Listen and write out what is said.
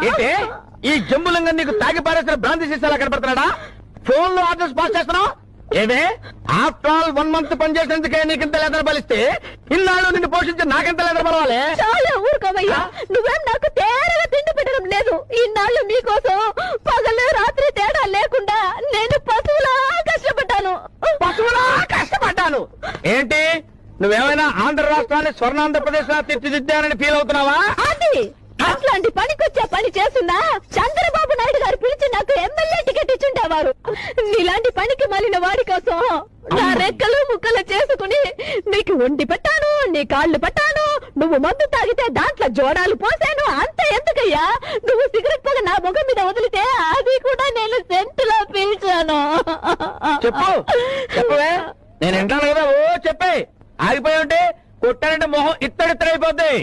ఏంటి ఈ జంబులింగం నీకు తాగి పారేసిన బ్రాంతి సీసాలా కనపడుతున్నాడా? ఫోన్ లో ఆర్డర్స్ పాస్ చేస్తున్నావు ఏమే? ఆఫ్టర్ ఆల్ 1 month పనిచేసేందుకే నీకింత లెదర్ బలిస్తే ఇన్నాళ్ళు నిన్ను పోషించి నాకెంత లెదర్ బలవాలి? చాలా ఊరుకోవయ్యా, నువ్వేం నాకు తేరగా తిండి పెట్టడం లేదు. ఇన్నాళ్ళు మీకోసం పగలు రాత్రి తేడా లేకుండా నేను పశువులా కష్టపడ్డాను. పశువులా కష్టపడ్డాను ఏంటి? నువ్వేమైనా ఆంధ్ర రాష్ట్రాన్ని స్వర్ణాంధ్రప్రదేశ్ లా తీర్చిదిద్దానని ఫీల్ అవుతున్నావా? అది అట్లాంటి పనికొచ్చే పని చేస్తున్నా చంద్రబాబు నాయుడు గారు పిలిచి నాకు ఎమ్మెల్యే టికెట్ ఇచ్చుండేవారు. నీలాంటి పనికి మాలిన వాడి కోసం నా రెక్కలు ముక్కలు చేసుకుని నీకు వండి పెట్టాను, నీ కాళ్ళు పట్టాను. నువ్వు మందు తాగితే దాంట్లో జోడాలు పోసాను. అంత ఎందుకయ్యా? నువ్వు సిగరెట్ పొగ నా ముఖం మీద వదిలితే అది కూడా నేను సెంటులో పీల్చాను. చెప్పు చెప్పవే, నేను వింటాను కదా. ఓ చెప్పే, ఆగిపోయి ఉంటే కొట్టానంటే మొహం ఇత్తడిత్తడైపోద్ది.